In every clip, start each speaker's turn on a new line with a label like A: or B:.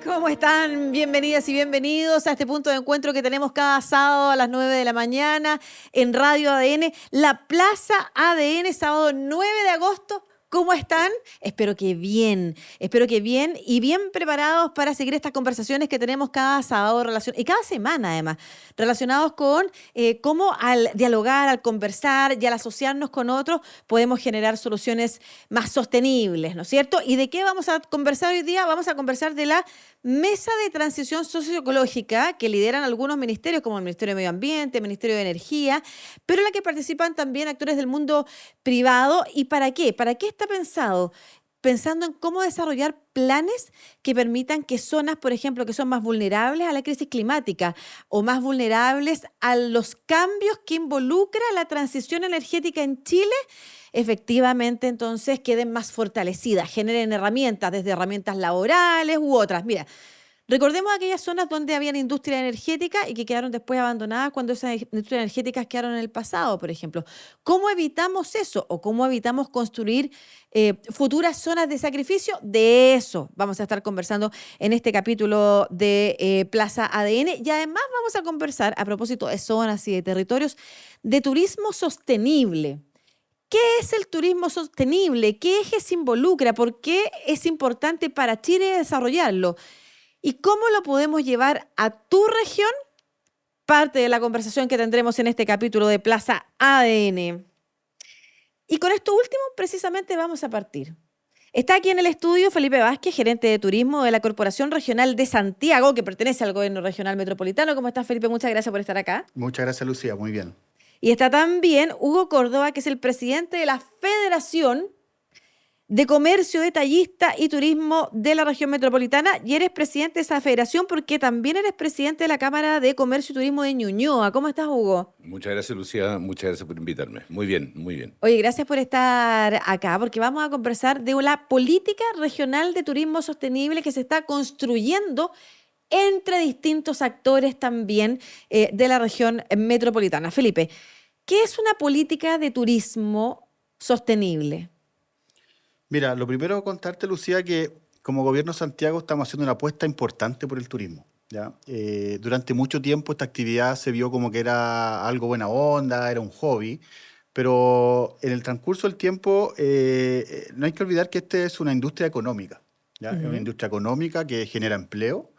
A: ¿Cómo están? Bienvenidas y bienvenidos a este punto de encuentro que tenemos cada sábado a las 9 de la mañana en Radio ADN, la Plaza ADN, sábado 9 de agosto. ¿Cómo están? Espero que bien y bien preparados para seguir estas conversaciones que tenemos cada sábado y cada semana además, relacionados con cómo al dialogar, al conversar y al asociarnos con otros podemos generar soluciones más sostenibles, ¿no es cierto? ¿Y de qué vamos a conversar hoy día? Vamos a conversar de la mesa de transición socioecológica que lideran algunos ministerios como el Ministerio de Medio Ambiente, el Ministerio de Energía, pero en la que participan también actores del mundo privado. ¿Y para qué? ¿Para qué está pensado? Pensando en cómo desarrollar planes que permitan que zonas, por ejemplo, que son más vulnerables a la crisis climática o más vulnerables a los cambios que involucra la transición energética en Chile, efectivamente entonces queden más fortalecidas, generen herramientas, desde herramientas laborales u otras. Mira, recordemos aquellas zonas donde había industria energética y que quedaron después abandonadas cuando esas industrias energéticas quedaron en el pasado, por ejemplo. ¿Cómo evitamos eso? ¿O cómo evitamos construir futuras zonas de sacrificio? De eso vamos a estar conversando en este capítulo de Plaza ADN. Y además vamos a conversar, a propósito de zonas y de territorios, de turismo sostenible. ¿Qué es el turismo sostenible? ¿Qué ejes involucra? ¿Por qué es importante para Chile desarrollarlo? ¿Y cómo lo podemos llevar a tu región? Parte de la conversación que tendremos en este capítulo de Plaza ADN. Y con esto último, precisamente, vamos a partir. Está aquí en el estudio Felipe Vázquez, gerente de turismo de la Corporación Regional de Santiago, que pertenece al Gobierno Regional Metropolitano. ¿Cómo estás, Felipe? Muchas gracias por estar acá.
B: Muchas gracias, Lucía. Muy bien.
A: Y está también Hugo Córdoba, que es el presidente de la Federación de Comercio Detallista y Turismo de la región metropolitana, y eres presidente de esa federación porque también eres presidente de la Cámara de Comercio y Turismo de Ñuñoa. ¿Cómo estás, Hugo?
C: Muchas gracias, Lucía. Muchas gracias por invitarme. Muy bien, muy bien.
A: Oye, gracias por estar acá, porque vamos a conversar de la política regional de turismo sostenible que se está construyendo entre distintos actores también de la región metropolitana. Felipe, ¿qué es una política de turismo sostenible?
B: Mira, lo primero contarte, Lucía, que como Gobierno de Santiago estamos haciendo una apuesta importante por el turismo, ¿ya? Durante mucho tiempo esta actividad se vio como que era algo buena onda, era un hobby, pero en el transcurso del tiempo no hay que olvidar que esta es una industria económica, ¿ya? Es una industria económica que genera empleo,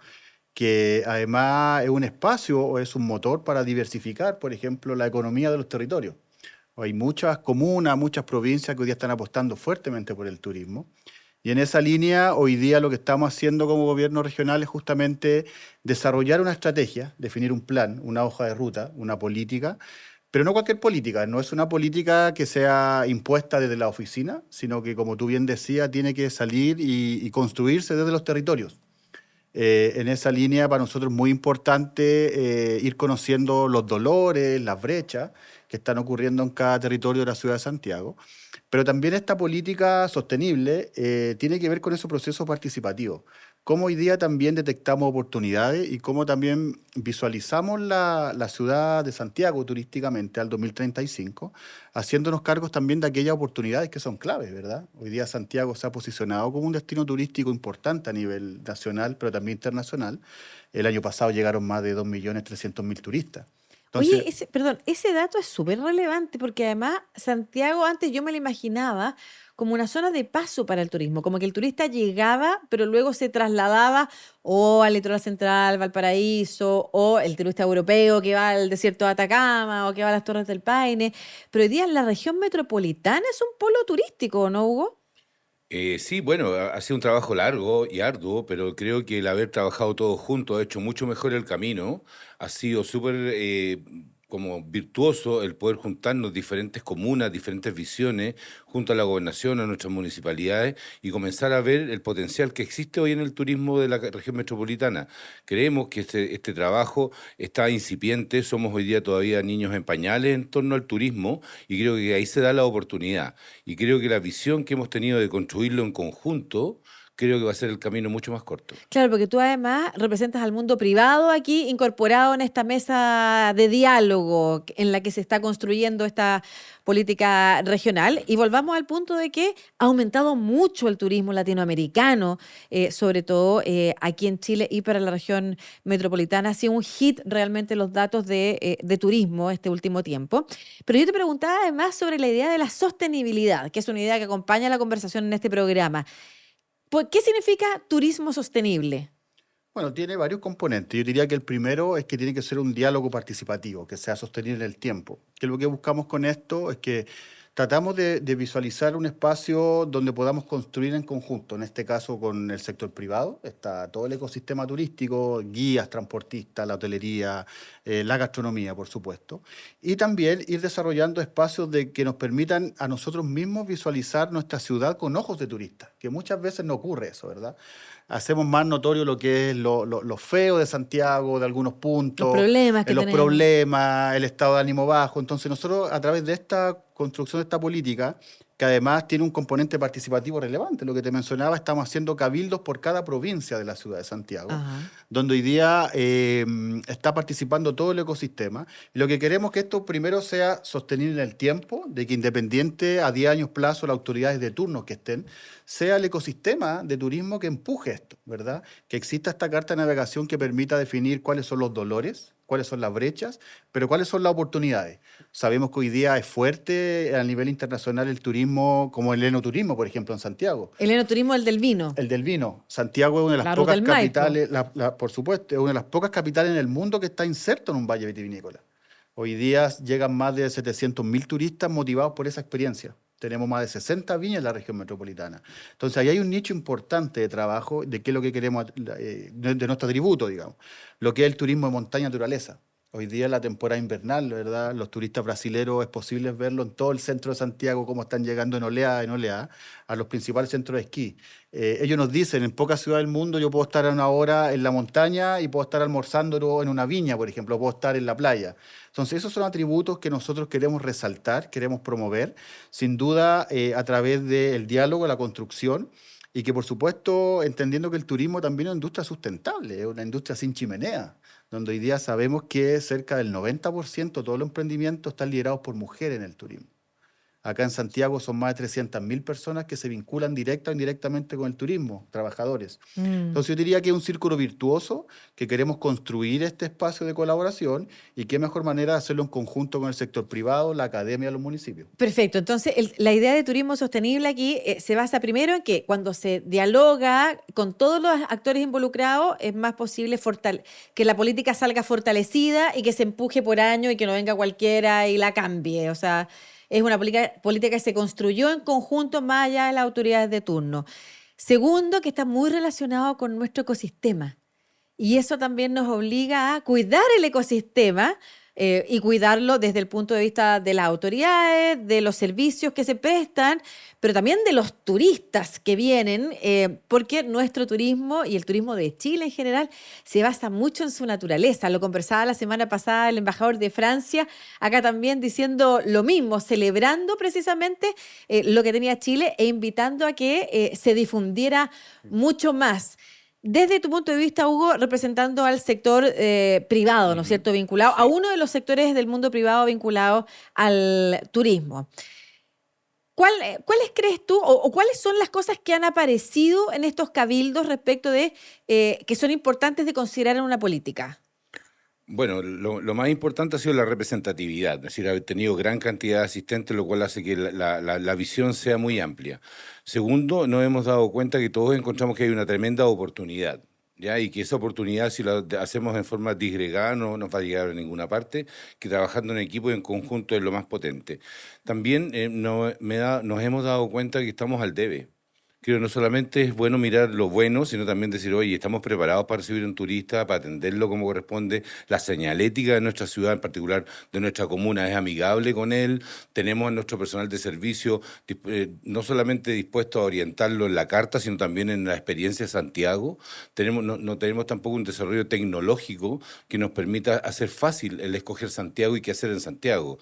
B: que además es un espacio o es un motor para diversificar, por ejemplo, la economía de los territorios. Hay muchas comunas, muchas provincias que hoy día están apostando fuertemente por el turismo. Y en esa línea, hoy día lo que estamos haciendo como gobierno regional es justamente desarrollar una estrategia, definir un plan, una hoja de ruta, una política, pero no cualquier política, no es una política que sea impuesta desde la oficina, sino que, como tú bien decías, tiene que salir y construirse desde los territorios. En esa línea, para nosotros es muy importante ir conociendo los dolores, las brechas que están ocurriendo en cada territorio de la ciudad de Santiago. Pero también esta política sostenible tiene que ver con ese proceso participativo. Cómo hoy día también detectamos oportunidades y cómo también visualizamos la ciudad de Santiago turísticamente al 2035, haciéndonos cargos también de aquellas oportunidades que son claves, ¿verdad? Hoy día Santiago se ha posicionado como un destino turístico importante a nivel nacional, pero también internacional. El año pasado llegaron más de 2.300.000 turistas.
A: Oye,
B: Entonces,
A: ese dato es súper relevante porque además Santiago antes yo me lo imaginaba como una zona de paso para el turismo, como que el turista llegaba, pero luego se trasladaba o al litoral central, Valparaíso, o el turista europeo que va al desierto de Atacama o que va a las Torres del Paine. Pero hoy día la región metropolitana es un polo turístico, ¿no, Hugo?
C: Sí, bueno, ha sido un trabajo largo y arduo, pero creo que el haber trabajado todos juntos ha hecho mucho mejor el camino. Ha sido súper como virtuoso el poder juntarnos diferentes comunas, diferentes visiones, junto a la gobernación, a nuestras municipalidades, y comenzar a ver el potencial que existe hoy en el turismo de la región metropolitana. Creemos que este trabajo está incipiente, somos hoy día todavía niños en pañales en torno al turismo, y creo que ahí se da la oportunidad. Y creo que la visión que hemos tenido de construirlo en conjunto creo que va a ser el camino mucho más corto.
A: Claro, porque tú además representas al mundo privado aquí incorporado en esta mesa de diálogo en la que se está construyendo esta política regional. Y volvamos al punto de que ha aumentado mucho el turismo latinoamericano, sobre todo aquí en Chile y para la región metropolitana. Ha sido un hit realmente los datos de turismo este último tiempo. Pero yo te preguntaba además sobre la idea de la sostenibilidad, que es una idea que acompaña la conversación en este programa. ¿Qué significa turismo sostenible?
B: Bueno, tiene varios componentes. Yo diría que el primero es que tiene que ser un diálogo participativo, que sea sostenible en el tiempo. Que lo que buscamos con esto es que tratamos de visualizar un espacio donde podamos construir en conjunto, en este caso con el sector privado, está todo el ecosistema turístico, guías, transportistas, la hotelería, la gastronomía, por supuesto, y también ir desarrollando espacios que nos permitan a nosotros mismos visualizar nuestra ciudad con ojos de turista, que muchas veces no ocurre eso, ¿verdad? Hacemos más notorio lo que es lo feo de Santiago, de algunos puntos,
A: Los problemas que
B: los
A: tenemos.
B: problemas, el estado de ánimo bajo. Entonces nosotros a través de esta construcción de esta política, que además tiene un componente participativo relevante, lo que te mencionaba, estamos haciendo cabildos por cada provincia de la ciudad de Santiago,
A: Ajá.
B: donde hoy día está participando todo el ecosistema. Y lo que queremos es que esto primero sea sostenible en el tiempo, de que independiente a 10 años plazo las autoridades de turno que estén, sea el ecosistema de turismo que empuje esto, ¿verdad? Que exista esta carta de navegación que permita definir cuáles son los dolores, cuáles son las brechas, pero cuáles son las oportunidades. Sabemos que hoy día es fuerte a nivel internacional el turismo, como el enoturismo, por ejemplo, en Santiago.
A: El enoturismo, el del vino.
B: El del vino. Santiago es una de las
A: La ruta
B: pocas
A: del Maipo.
B: capitales, por supuesto, es una de las pocas capitales en el mundo que está inserto en un valle vitivinícola. Hoy día llegan más de 700.000 turistas motivados por esa experiencia. Tenemos más de 60 viñas en la región metropolitana. Entonces, ahí hay un nicho importante de trabajo de qué es lo que queremos, de nuestro tributo, digamos, lo que es el turismo de montaña y naturaleza. Hoy día es la temporada invernal, ¿verdad? Los turistas brasileños es posible verlo en todo el centro de Santiago, cómo están llegando en oleada a los principales centros de esquí. Ellos nos dicen, en pocas ciudades del mundo yo puedo estar a una hora en la montaña y puedo estar almorzando en una viña, por ejemplo, puedo estar en la playa. Entonces, esos son atributos que nosotros queremos resaltar, queremos promover, sin duda a través del diálogo, la construcción, y que, por supuesto, entendiendo que el turismo también es una industria sustentable, es una industria sin chimenea, donde hoy día sabemos que cerca del 90% de todos los emprendimientos están liderados por mujeres en el turismo. Acá en Santiago son más de 300.000 personas que se vinculan directa o indirectamente con el turismo, trabajadores. Entonces yo diría que es un círculo virtuoso, que queremos construir este espacio de colaboración y qué mejor manera de hacerlo en conjunto con el sector privado, la academia, los municipios.
A: Perfecto. Entonces, la idea de turismo sostenible aquí se basa primero en que cuando se dialoga con todos los actores involucrados, es más posible que la política salga fortalecida y que se empuje por año y que no venga cualquiera y la cambie. O sea, es una política que se construyó en conjunto más allá de las autoridades de turno. Segundo, que está muy relacionado con nuestro ecosistema. Y eso también nos obliga a cuidar el ecosistema y cuidarlo desde el punto de vista de las autoridades, de los servicios que se prestan, pero también de los turistas que vienen, porque nuestro turismo y el turismo de Chile en general se basa mucho en su naturaleza. Lo conversaba la semana pasada el embajador de Francia, acá también diciendo lo mismo, celebrando precisamente lo que tenía Chile e invitando a que se difundiera mucho más. Desde tu punto de vista, Hugo, representando al sector privado, ¿no es cierto?, vinculado a uno de los sectores del mundo privado vinculado al turismo. ¿Cuáles crees tú o cuáles son las cosas que han aparecido en estos cabildos respecto de que son importantes de considerar en una política?
C: Bueno, lo más importante ha sido la representatividad, es decir, haber tenido gran cantidad de asistentes, lo cual hace que la visión sea muy amplia. Segundo, nos hemos dado cuenta que todos encontramos que hay una tremenda oportunidad, ¿ya? Y que esa oportunidad, si la hacemos en forma disgregada, no nos va a llegar a ninguna parte, que trabajando en equipo y en conjunto es lo más potente. También nos hemos dado cuenta que estamos al debe. Creo que no solamente es bueno mirar lo bueno, sino también decir, oye, estamos preparados para recibir a un turista, para atenderlo como corresponde. La señalética de nuestra ciudad, en particular de nuestra comuna, es amigable con él. Tenemos a nuestro personal de servicio no solamente dispuesto a orientarlo en la carta, sino también en la experiencia de Santiago. No tenemos tampoco un desarrollo tecnológico que nos permita hacer fácil el escoger Santiago y qué hacer en Santiago.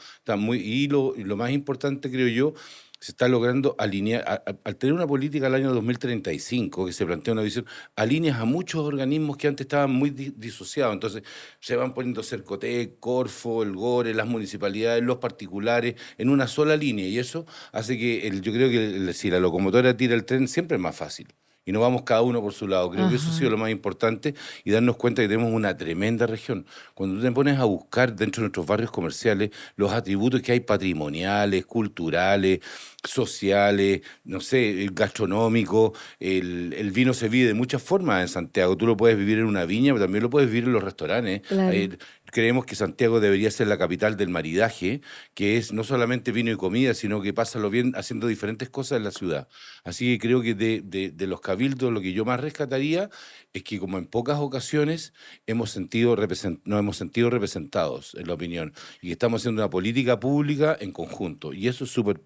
C: Y lo más importante, creo yo, se está logrando alinear, al tener una política al año 2035 que se plantea una visión, alineas a muchos organismos que antes estaban muy disociados, entonces se van poniendo Cercotec, Corfo, el GORE, las municipalidades, los particulares, en una sola línea, y eso hace que yo creo que si la locomotora tira el tren siempre es más fácil. Y no vamos cada uno por su lado. Creo que eso ha sido
A: Ajá.
C: lo más importante y darnos cuenta que tenemos una tremenda región. Cuando tú te pones a buscar dentro de nuestros barrios comerciales los atributos que hay patrimoniales, culturales, sociales, no sé, gastronómicos, el vino se vive de muchas formas en Santiago. Tú lo puedes vivir en una viña, pero también lo puedes vivir en los restaurantes.
A: Claro.
C: Creemos que Santiago debería ser la capital del maridaje, que es no solamente vino y comida, sino que pásalo bien haciendo diferentes cosas en la ciudad. Así que creo que de los cabildos lo que yo más rescataría es que como en pocas ocasiones nos hemos sentido representados en la opinión y que estamos haciendo una política pública en conjunto. Y eso es súper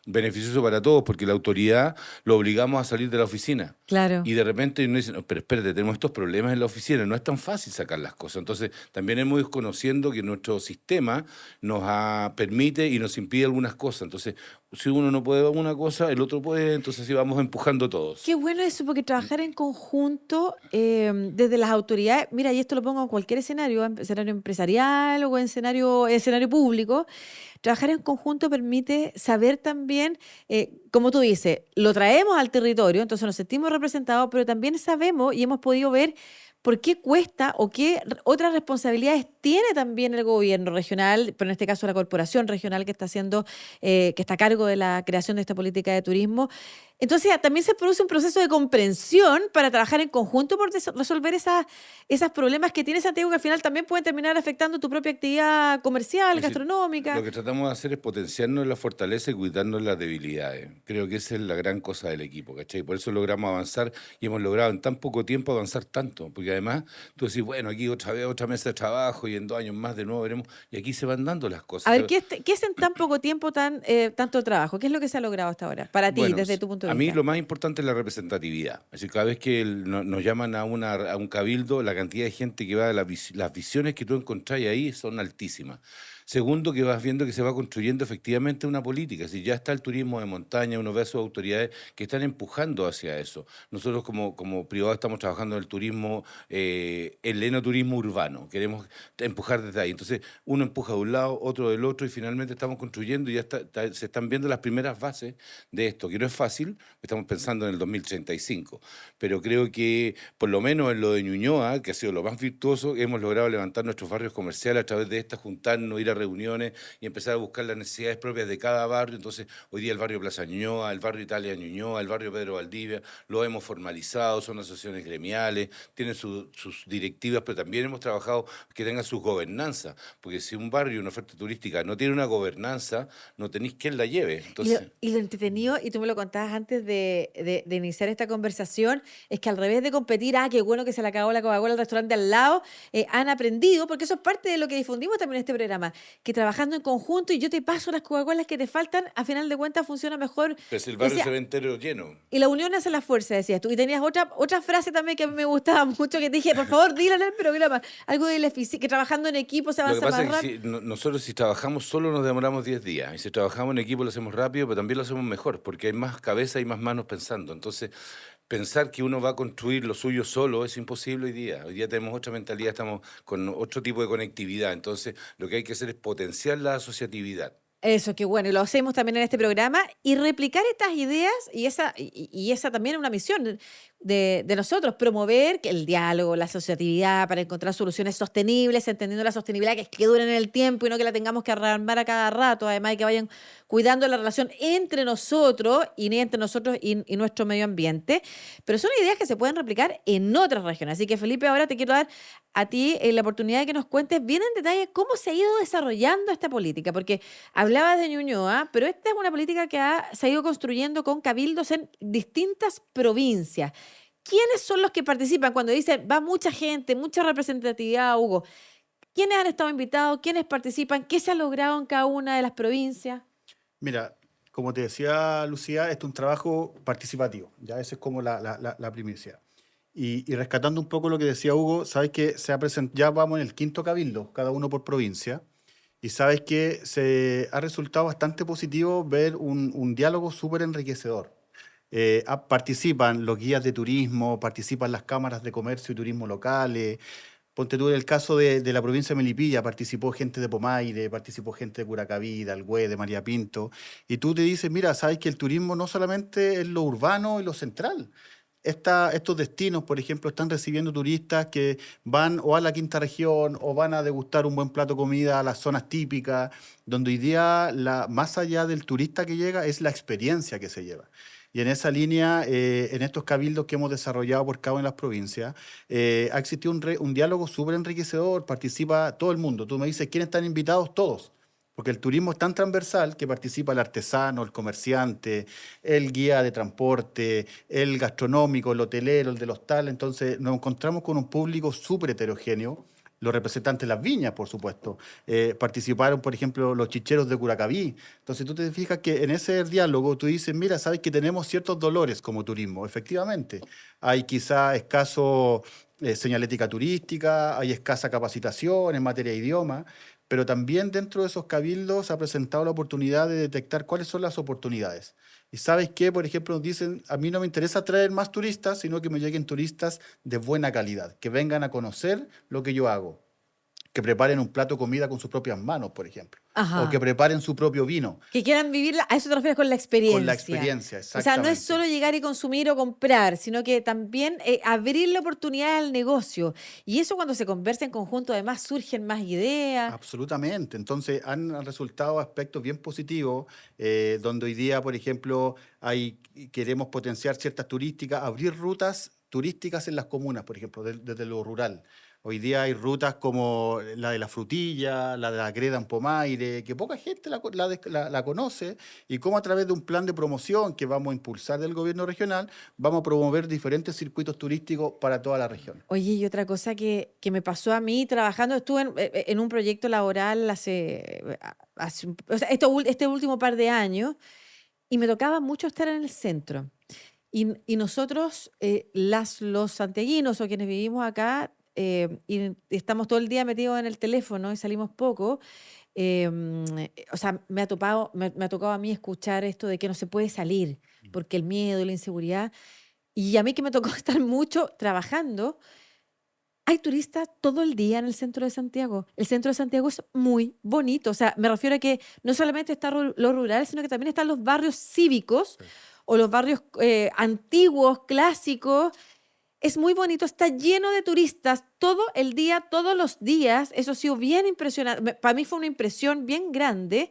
C: beneficioso para todos porque la autoridad lo obligamos a salir de la oficina.
A: Claro.
C: Y de repente uno dice, "No, pero espérate, tenemos estos problemas en la oficina, no es tan fácil sacar las cosas". Entonces también hemos ido conociendo que nuestro sistema permite y nos impide algunas cosas. Entonces, si uno no puede una cosa, el otro puede, entonces así vamos empujando todos.
A: Qué bueno eso, porque trabajar en conjunto desde las autoridades, mira, y esto lo pongo en cualquier escenario, en escenario empresarial o en escenario público, trabajar en conjunto permite saber también, como tú dices, lo traemos al territorio, entonces nos sentimos representados, pero también sabemos y hemos podido ver por qué cuesta o qué otras responsabilidades tiene también el gobierno regional, pero en este caso la corporación regional que está haciendo, que está a cargo de la creación de esta política de turismo. Entonces también se produce un proceso de comprensión para trabajar en conjunto por resolver esos problemas que tiene Santiago, que al final también pueden terminar afectando tu propia actividad comercial,
C: Es decir,
A: gastronómica.
C: lo que tratamos de hacer es potenciarnos la fortaleza y cuidarnos las debilidades. Creo que esa es la gran cosa del equipo, ¿cachai? Por eso logramos avanzar y hemos logrado en tan poco tiempo avanzar tanto. Porque además tú decís, bueno, aquí otra vez otra mesa de trabajo y en 2 años más de nuevo veremos. Y aquí se van dando las
A: A
C: cosas.
A: ver, ¿qué es en tan poco tiempo tanto trabajo? ¿Qué es lo que se ha logrado hasta ahora? Para ti,
C: Bueno,
A: desde tu punto de
C: a mí
A: vista.
C: lo más importante es la representatividad. Es decir, cada vez que nos llaman a un cabildo, la cantidad de gente que va, las visiones que tú encontrás ahí son altísimas. Segundo, que vas viendo que se va construyendo efectivamente una política. Si ya está el turismo de montaña, uno ve a sus autoridades que están empujando hacia eso. Nosotros como privado estamos trabajando en el turismo, el enoturismo urbano. Queremos empujar desde ahí. Entonces, uno empuja de un lado, otro del otro, y finalmente estamos construyendo y ya se están viendo las primeras bases de esto, que no es fácil, estamos pensando en el 2035, pero creo que por lo menos en lo de Ñuñoa, que ha sido lo más virtuoso, hemos logrado levantar nuestros barrios comerciales a través de esta, juntarnos, ir a reuniones y empezar a buscar las necesidades propias de cada barrio. Entonces, hoy día el barrio Plaza Ñuñoa, el barrio Italia Ñuñoa, el barrio Pedro Valdivia, lo hemos formalizado, son asociaciones gremiales, tienen sus directivas, pero también hemos trabajado que tengan sus gobernanzas, porque si un barrio, una oferta turística no tiene una gobernanza, no tenéis quien la lleve. Entonces,
A: Y lo entretenido, y tú me lo contabas antes de iniciar esta conversación, es que al revés de competir, qué bueno que se le acabó la Coca-Cola al restaurante al lado, han aprendido, porque eso es parte de lo que difundimos también en este programa, que trabajando en conjunto y yo te paso las Coca-Colas que te faltan, a final de cuentas funciona mejor.
C: pues el barrio
A: Decía,
C: se ve entero lleno.
A: y la unión hace la fuerza, decías tú. Y tenías otra frase también que a mí me gustaba mucho, que te dije, por favor, dila en el programa. Algo de que trabajando en equipo se
C: Lo que
A: avanza
C: pasa
A: más
C: es que
A: rápido.
C: nosotros si trabajamos solo nos demoramos 10 días y si trabajamos en equipo lo hacemos rápido, pero también lo hacemos mejor porque hay más cabeza y más manos pensando. Entonces, pensar que uno va a construir lo suyo solo es imposible hoy día. Hoy día tenemos otra mentalidad, estamos con otro tipo de conectividad. Entonces, lo que hay que hacer es potenciar la asociatividad.
A: Eso, qué bueno, y lo hacemos también en este programa, y replicar estas ideas, y esa también es una misión de nosotros, promover el diálogo, la asociatividad para encontrar soluciones sostenibles, entendiendo la sostenibilidad que duren en el tiempo y no que la tengamos que armar a cada rato, además y que vayan cuidando la relación entre nosotros y nuestro medio ambiente, pero son ideas que se pueden replicar en otras regiones. Así que Felipe, ahora te quiero dar a ti la oportunidad de que nos cuentes bien en detalle cómo se ha ido desarrollando esta política, porque hablabas de Ñuñoa, pero esta es una política que se ha ido construyendo con cabildos en distintas provincias. ¿Quiénes son los que participan cuando dicen va mucha gente, mucha representatividad, Hugo? ¿Quiénes han estado invitados? ¿Quiénes participan? ¿Qué se ha logrado en cada una de las provincias?
B: Mira, como te decía Lucía, esto es un trabajo participativo, ya esa es como la primicia. Y rescatando un poco lo que decía Hugo, sabes que ya vamos en el quinto cabildo, cada uno por provincia. Y sabes que se ha resultado bastante positivo ver un diálogo súper enriquecedor. Participan los guías de turismo, participan las cámaras de comercio y turismo locales. Ponte tú en el caso de la provincia de Melipilla, participó gente de Pomaire, participó gente de Curacaví, de Algüe, de María Pinto. Y tú te dices, mira, sabes que el turismo no solamente es lo urbano y lo central. Estos destinos, por ejemplo, están recibiendo turistas que van o a la quinta región o van a degustar un buen plato de comida a las zonas típicas, donde hoy día, más allá del turista que llega, es la experiencia que se lleva. Y en esa línea, en estos cabildos que hemos desarrollado por cada una de las provincias, ha existido un diálogo súper enriquecedor, participa todo el mundo. Tú me dices, ¿quiénes están invitados? Todos. Porque el turismo es tan transversal que participa el artesano, el comerciante, el guía de transporte, el gastronómico, el hotelero, el del hostal. Entonces nos encontramos con un público súper heterogéneo. Los representantes de las viñas, por supuesto. Participaron, por ejemplo, los chicheros de Curacaví. Entonces tú te fijas que en ese diálogo tú dices, mira, sabes que tenemos ciertos dolores como turismo. Efectivamente, hay quizá escaso señalética turística, hay escasa capacitación en materia de idioma, pero también dentro de esos cabildos se ha presentado la oportunidad de detectar cuáles son las oportunidades. Y sabes qué, por ejemplo, nos dicen, a mí no me interesa traer más turistas, sino que me lleguen turistas de buena calidad, que vengan a conocer lo que yo hago, que preparen un plato de comida con sus propias manos, por ejemplo, o que
A: Ajá.
B: preparen su propio vino,
A: Que quieran vivirla, a eso te refieres con la
B: con la
A: experiencia.
B: experiencia,
A: O sea, no es
B: exactamente.
A: solo llegar y consumir o comprar, sino que también abrir la oportunidad al negocio. Y eso cuando se conversa en conjunto, además surgen más ideas.
B: Absolutamente. Entonces han resultado aspectos bien positivos, donde hoy día, por ejemplo, queremos potenciar ciertas turísticas, abrir rutas turísticas en las comunas, por ejemplo, desde lo rural. Hoy día hay rutas como la de la Frutilla, la de la Greda en Pomaire, que poca gente la conoce, y cómo a través de un plan de promoción que vamos a impulsar del gobierno regional, vamos a promover diferentes circuitos turísticos para toda la región.
A: Oye, y otra cosa que me pasó a mí trabajando, estuve en un proyecto laboral o sea, este último par de años, y me tocaba mucho estar en el centro. Y nosotros, los santiaguinos o quienes vivimos acá, y estamos todo el día metidos en el teléfono y salimos poco, o sea, me ha tocado a mí escuchar esto de que no se puede salir porque el miedo y la inseguridad. Y a mí que me tocó estar mucho trabajando, hay turistas todo el día en el centro de Santiago. El centro de Santiago es muy bonito. O sea, me refiero a que no solamente está lo rural, sino que también están los barrios cívicos
B: Sí.
A: o los barrios antiguos, clásicos. Es muy bonito, está lleno de turistas todo el día, todos los días. Eso ha sido bien impresionante. Para mí fue una impresión bien grande.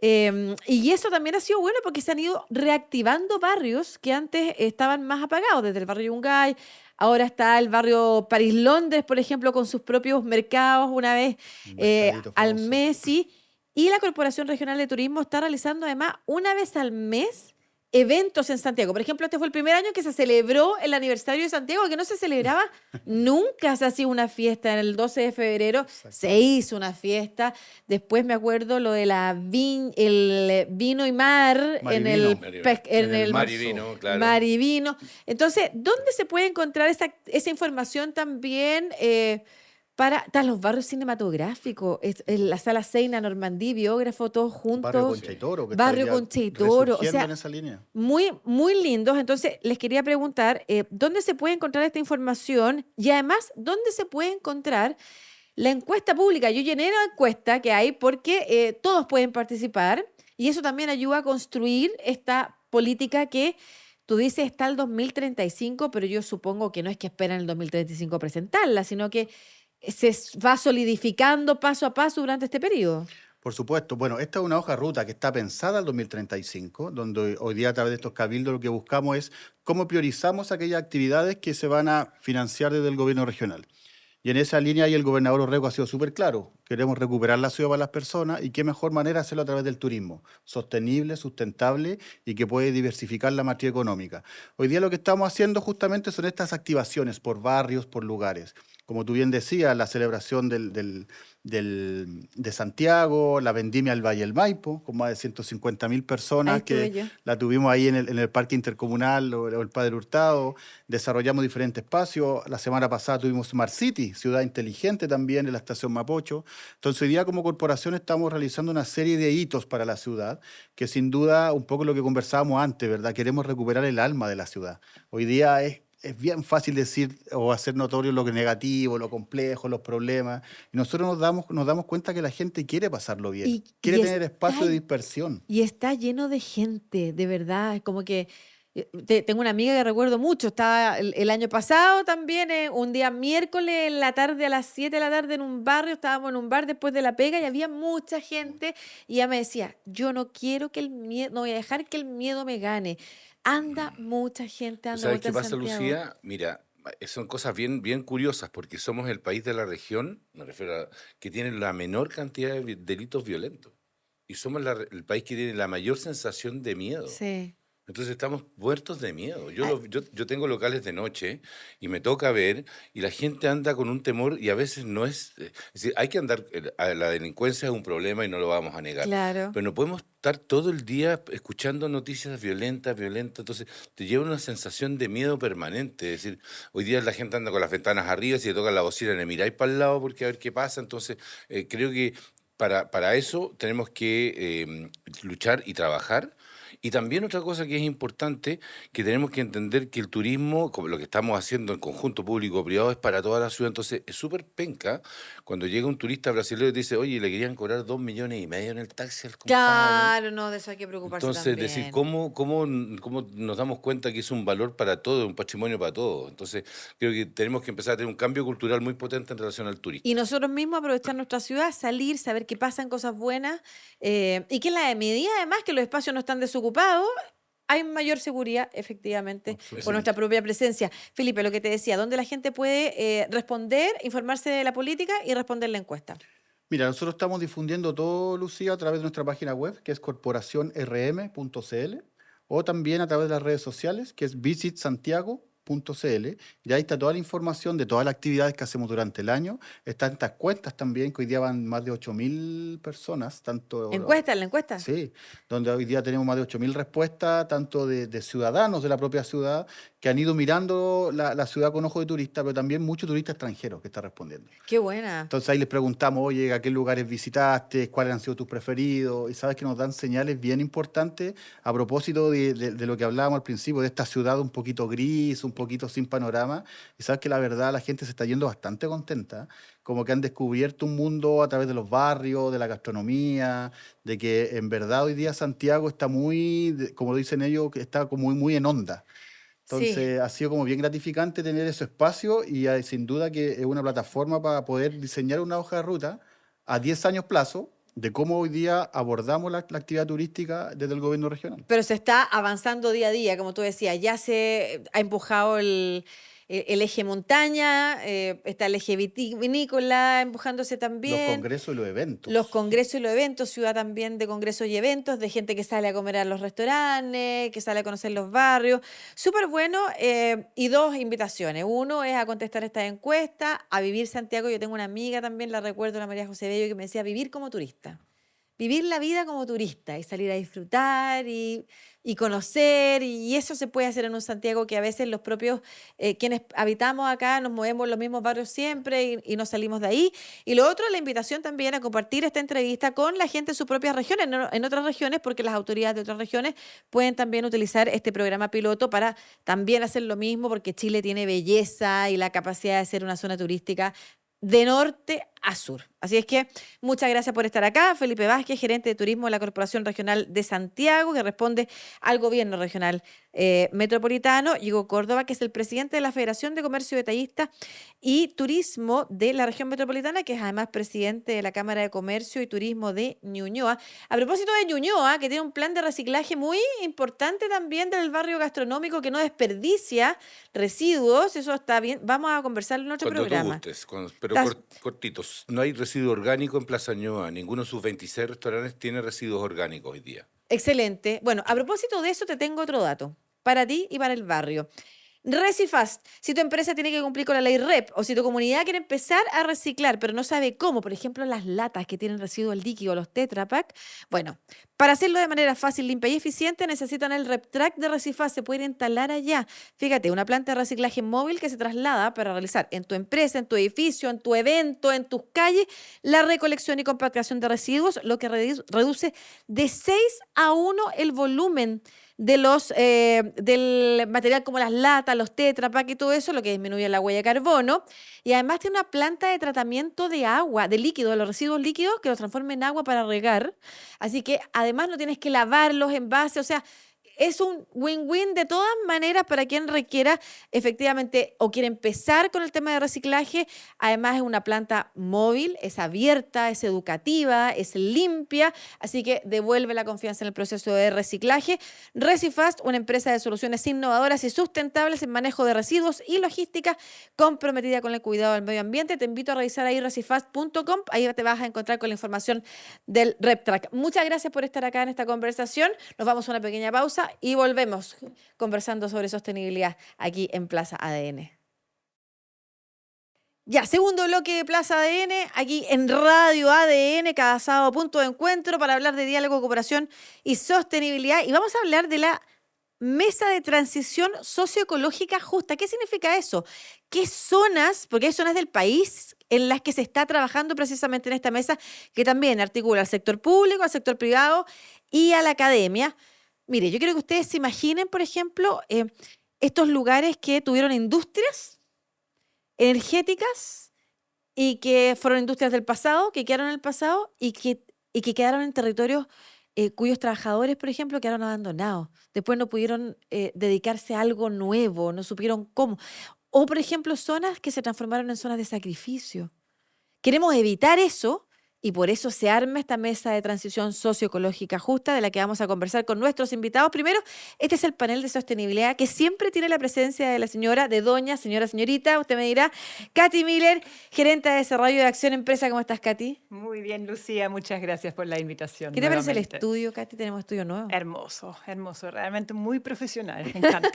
A: Y eso también ha sido bueno porque se han ido reactivando barrios que antes estaban más apagados, desde el barrio Yungay, ahora está el barrio París-Londres, por ejemplo, con sus propios mercados una vez
B: Un mercadito
A: al
B: famoso.
A: mes, sí. Y la Corporación Regional de Turismo está realizando además una vez al mes eventos en Santiago. Por ejemplo, este fue el primer año que se celebró el aniversario de Santiago, que no se celebraba nunca. Se hacía una fiesta en el 12 de febrero, se
B: Exactamente.
A: hizo una fiesta. Después me acuerdo lo de el vino y mar en
B: Marivino,
A: en
B: en el
A: el
C: Mar y
B: marzo.
C: vino, claro.
A: mar y vino. Entonces, ¿dónde se puede encontrar esa información también? Están los barrios cinematográficos, la Sala Seina, Normandí, Biógrafo, todos
B: Barrio
A: juntos,
B: Concha y Toro, que está hoy
A: Barrio
B: día
A: Concha y Toro, o
B: resurgiendo en
A: sea,
B: esa línea.
A: muy, muy lindos. Entonces, les quería preguntar, ¿dónde se puede encontrar esta información? Y además, ¿dónde se puede encontrar la encuesta pública? Yo llené la encuesta que hay porque todos pueden participar y eso también ayuda a construir esta política que tú dices está el 2035, pero yo supongo que no es que esperan el 2035 presentarla, sino que va solidificando paso a paso durante este periodo.
B: Por supuesto. Bueno, esta es una hoja de ruta que está pensada al 2035, donde hoy día a través de estos cabildos lo que buscamos es cómo priorizamos aquellas actividades que se van a financiar desde el gobierno regional. Y en esa línea ahí el gobernador Orrego ha sido súper claro. Queremos recuperar la ciudad para las personas y qué mejor manera hacerlo a través del turismo, sostenible, sustentable y que puede diversificar la matriz económica. Hoy día lo que estamos haciendo justamente son estas activaciones por barrios, por lugares. como tú bien decías, la celebración de Santiago, la vendimia al Valle del Maipo, con más de 150.000
A: Ahí
B: personas
A: estuve
B: que
A: yo.
B: la tuvimos ahí en el Parque Intercomunal o el Padre Hurtado. Desarrollamos diferentes espacios. La semana pasada tuvimos Smart City, ciudad inteligente también en la estación Mapocho. Entonces hoy día como corporación estamos realizando una serie de hitos para la ciudad, que sin duda, un poco lo que conversábamos antes, ¿verdad? Queremos recuperar el alma de la ciudad. Hoy día es bien fácil decir o hacer notorio lo que negativo, lo complejo, los problemas. Y nosotros nos damos cuenta que la gente quiere pasarlo bien,
A: Y,
B: quiere
A: y
B: tener
A: está
B: espacio de dispersión.
A: Y está lleno de gente, de verdad. Es como que tengo una amiga que recuerdo mucho. Estaba el año pasado también, un día miércoles en la tarde, a las 7 de la tarde, en un barrio. Estábamos en un bar después de la pega y había mucha gente. Y ella me decía: yo no quiero que el miedo, no voy a dejar que el miedo me gane. Anda mucha gente
C: ¿Tú
A: dando
C: sabes
A: vuelta
C: qué
A: en
C: pasa,
A: Santiago.
C: Lucía? Mira, son cosas bien, bien curiosas porque somos el país de la región, me refiero a, que tiene la menor cantidad de delitos violentos. Y somos el país que tiene la mayor sensación de miedo.
A: Sí.
C: Entonces estamos muertos de miedo.
A: Ah,
C: Yo tengo locales de noche y me toca ver y la gente anda con un temor y a veces no es decir, hay que andar, la delincuencia es un problema y no lo vamos a negar,
A: claro.
C: pero no podemos estar todo el día escuchando noticias violentas, violentas, entonces te lleva una sensación de miedo permanente. Es decir, hoy día la gente anda con las ventanas arriba, si te toca la bocina le miráis para el lado porque a ver qué pasa, entonces creo que para eso tenemos que luchar y trabajar. Y también otra cosa que es importante, que tenemos que entender que el turismo, como lo que estamos haciendo en conjunto público-privado, es para toda la ciudad. Entonces, es súper penca cuando llega un turista brasileño y te dice, oye, le querían cobrar 2,5 millones en el taxi al compadre.
A: Claro, no, de eso hay que preocuparse
C: Entonces, decir,
A: también.
C: ¿cómo nos damos cuenta que es un valor para todos, un patrimonio para todos? Entonces, creo que tenemos que empezar a tener un cambio cultural muy potente en relación al
A: Y
C: turista.
A: nosotros mismos aprovechar nuestra ciudad, salir, saber que pasan cosas buenas y que en la medida además que los espacios no están desocupados, hay mayor seguridad efectivamente por nuestra
B: Absolutamente.
A: propia presencia. Felipe, lo que te decía, ¿dónde la gente puede responder, informarse de la política y responder la encuesta?
B: Mira, nosotros estamos difundiendo todo, Lucía, a través de nuestra página web, que es corporacionrm.cl, o también a través de las redes sociales, que es visitsantiago.cl. Y ahí está toda la información de todas las actividades que hacemos durante el año. Están estas cuentas también, que hoy día van más de 8.000 personas, tanto.
A: ¿Encuesta? ¿La encuesta?
B: Sí, donde hoy día tenemos más de 8.000 respuestas, tanto de ciudadanos de la propia ciudad, que han ido mirando la ciudad con ojo de turista, pero también muchos turistas extranjeros que están respondiendo.
A: Qué buena.
B: Entonces ahí les preguntamos, oye, ¿a qué lugares visitaste? ¿Cuáles han sido tus preferidos? Y sabes que nos dan señales bien importantes a propósito de lo que hablábamos al principio, de esta ciudad un poquito gris, un poquito sin panorama. Y sabes que la verdad la gente se está yendo bastante contenta, como que han descubierto un mundo a través de los barrios, de la gastronomía, de que en verdad hoy día Santiago está muy, como dicen ellos, que está como muy, muy en onda.
A: Sí.
B: Entonces ha sido como bien gratificante tener ese espacio y sin duda que es una plataforma para poder diseñar una hoja de ruta a 10 años plazo de cómo hoy día abordamos la actividad turística desde el gobierno regional.
A: Pero se está avanzando día a día, como tú decías, ya se ha empujado el eje montaña, está el eje vinícola empujándose
B: Los
A: también.
B: congresos y los
A: Los
B: eventos.
A: congresos y los eventos, ciudad también de congresos y eventos, de gente que sale a comer a los restaurantes, que sale a conocer los barrios. Súper bueno. Y dos invitaciones. Uno es a contestar esta encuesta, a vivir Santiago. Yo tengo una amiga también, la recuerdo, la María José Bello, que me decía vivir como turista. Vivir la vida como turista y salir a disfrutar y conocer, y eso se puede hacer en un Santiago que a veces los propios, quienes habitamos acá, nos movemos en los mismos barrios siempre y no salimos de ahí. Y lo otro, la invitación también a compartir esta entrevista con la gente de sus propias regiones, en otras regiones, porque las autoridades de otras regiones pueden también utilizar este programa piloto para también hacer lo mismo, porque Chile tiene belleza y la capacidad de ser una zona turística de norte a sur. Así es que muchas gracias por estar acá. Felipe Vázquez, gerente de turismo de la Corporación Regional de Santiago, que responde al gobierno regional metropolitano. Hugo Córdoba, que es el presidente de la Federación de Comercio Detallista y Turismo de la región metropolitana, que es además presidente de la Cámara de Comercio y Turismo de Ñuñoa. A propósito de Ñuñoa, que tiene un plan de reciclaje muy importante también del barrio gastronómico que no desperdicia residuos. Eso está bien. Vamos a conversarlo en otro
C: Cuando tú
A: programa.
C: gustes, pero
A: Estás-
C: cortitos. No hay residuo orgánico en Plaza Ñuñoa. Ninguno de sus 26 restaurantes tiene residuos orgánicos hoy día.
A: Excelente. Bueno, a propósito de eso, te tengo otro dato para ti y para el barrio. Recifast, si tu empresa tiene que cumplir con la ley REP o si tu comunidad quiere empezar a reciclar pero no sabe cómo, por ejemplo las latas que tienen residuos líquidos, los Tetra Pak, bueno, para hacerlo de manera fácil, limpia y eficiente necesitan el RepTrack de Recifast, se puede instalar allá. Fíjate, una planta de reciclaje móvil que se traslada para realizar en tu empresa, en tu edificio, en tu evento, en tus calles, la recolección y compactación de residuos, lo que reduce de 6-1 el volumen del material como las latas, los Tetra Pak y todo eso, lo que disminuye la huella de carbono. Y además tiene una planta de tratamiento de agua, de líquido, de los residuos líquidos, que los transforma en agua para regar. Así que además no tienes que lavar los envases, o sea, es un win-win de todas maneras para quien requiera efectivamente o quiere empezar con el tema de reciclaje. Además es una planta móvil, es abierta, es educativa, es limpia, así que devuelve la confianza en el proceso de reciclaje. Recifast, una empresa de soluciones innovadoras y sustentables en manejo de residuos y logística comprometida con el cuidado del medio ambiente. Te invito a revisar ahí recifast.com, ahí te vas a encontrar con la información del RepTrack. Muchas gracias por estar acá en esta conversación. Nos vamos a una pequeña pausa y volvemos conversando sobre sostenibilidad aquí en Plaza ADN. Ya, segundo bloque de Plaza ADN, aquí en Radio ADN, cada sábado punto de encuentro para hablar de diálogo, cooperación y sostenibilidad. Y vamos a hablar de la Mesa de Transición Socioecológica Justa. ¿Qué significa eso? ¿Qué zonas, porque hay zonas del país en las que se está trabajando precisamente en esta mesa, que también articula al sector público, al sector privado y a la academia? Mire, yo quiero que ustedes se imaginen, por ejemplo, estos lugares que tuvieron industrias energéticas y que fueron industrias del pasado, que quedaron en el pasado y que quedaron en territorios cuyos trabajadores, por ejemplo, quedaron abandonados. Después no pudieron dedicarse a algo nuevo, no supieron cómo. O, por ejemplo, zonas que se transformaron en zonas de sacrificio. Queremos evitar eso. Y por eso se arma esta mesa de transición socioecológica justa de la que vamos a conversar con nuestros invitados. Primero, este es el panel de sostenibilidad que siempre tiene la presencia de la señorita, usted me dirá, Katy Miller, gerente de desarrollo de Acción Empresa. ¿Cómo estás, Katy?
D: Muy bien, Lucía, muchas gracias por la invitación.
A: ¿Qué te parece el
D: nuevamente.
A: estudio, Katy? Tenemos estudio nuevo.
D: Hermoso, hermoso, realmente muy profesional, me encanta.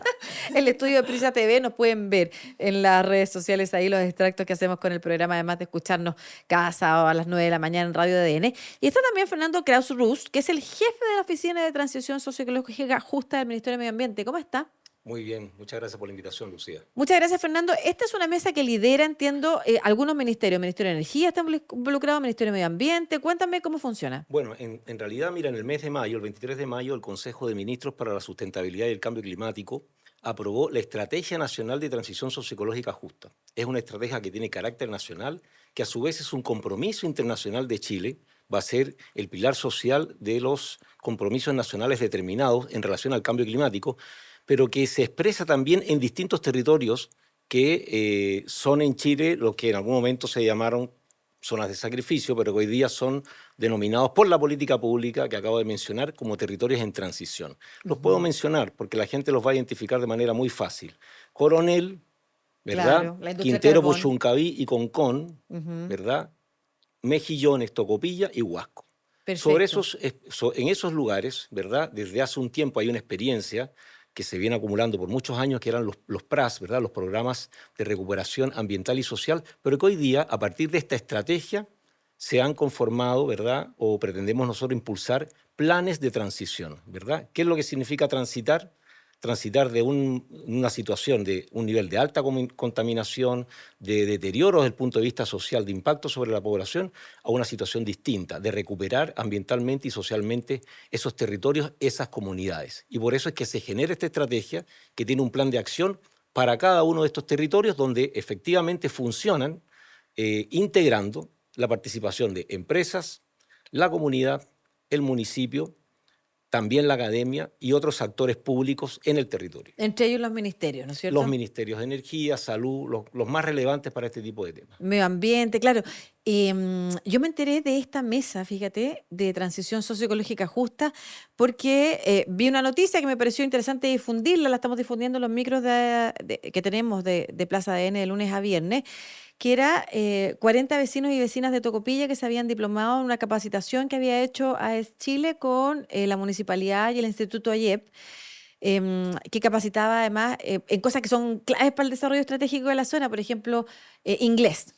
A: El estudio de Prisa TV nos pueden ver en las redes sociales, ahí los extractos que hacemos con el programa, además de escucharnos cada sábado a las 9 de la mañana en Radio ADN. Y está también Fernando Kraus-Rust, que es el jefe de la Oficina de Transición Socioecológica Justa del Ministerio de Medio Ambiente. ¿Cómo está?
E: Muy bien, muchas gracias por la invitación, Lucía.
A: Muchas gracias, Fernando. Esta es una mesa que lidera, entiendo, algunos ministerios. Ministerio de Energía está involucrado, Ministerio de Medio Ambiente. Cuéntame cómo funciona.
E: Bueno, en realidad, mira, en el mes de mayo, el 23 de mayo, el Consejo de Ministros para la Sustentabilidad y el Cambio Climático aprobó la Estrategia Nacional de Transición Socioecológica Justa. Es una estrategia que tiene carácter nacional, que a su vez es un compromiso internacional de Chile, va a ser el pilar social de los compromisos nacionales determinados en relación al cambio climático, pero que se expresa también en distintos territorios que son en Chile los que en algún momento se llamaron zonas de sacrificio, pero que hoy día son denominados por la política pública que acabo de mencionar como territorios en transición. Los puedo mencionar porque la gente los va a identificar de manera muy fácil. Coronel, ¿verdad?
A: Claro, la industria
E: Quintero,
A: carbón.
E: Puchuncaví y Concón, ¿verdad? Mejillones, Tocopilla y Huasco.
A: Perfecto.
E: En esos lugares, ¿verdad? Desde hace un tiempo hay una experiencia que se viene acumulando por muchos años, que eran los PRAS, ¿verdad? Los programas de recuperación ambiental y social, pero que hoy día, a partir de esta estrategia, se han conformado, ¿verdad? O pretendemos nosotros impulsar planes de transición, ¿verdad? ¿Qué es lo que significa transitar? Transitar de una situación de un nivel de alta contaminación, de deterioro desde el punto de vista social, de impacto sobre la población, a una situación distinta, de recuperar ambientalmente y socialmente esos territorios, esas comunidades. Y por eso es que se genera esta estrategia que tiene un plan de acción para cada uno de estos territorios donde efectivamente funcionan integrando la participación de empresas, la comunidad, el municipio, también la academia y otros actores públicos en el territorio.
A: Entre ellos los ministerios, ¿no es cierto?
E: Los ministerios de energía, salud, los más relevantes para este tipo de temas.
A: Medio ambiente, claro. Yo me enteré de esta mesa, fíjate, de transición socioecológica justa, porque vi una noticia que me pareció interesante difundirla, la estamos difundiendo en los micros que tenemos de Plaza ADN de lunes a viernes, que era 40 vecinos y vecinas de Tocopilla que se habían diplomado en una capacitación que había hecho AES Chile con la Municipalidad y el Instituto AYEP, que capacitaba además en cosas que son claves para el desarrollo estratégico de la zona, por ejemplo, inglés,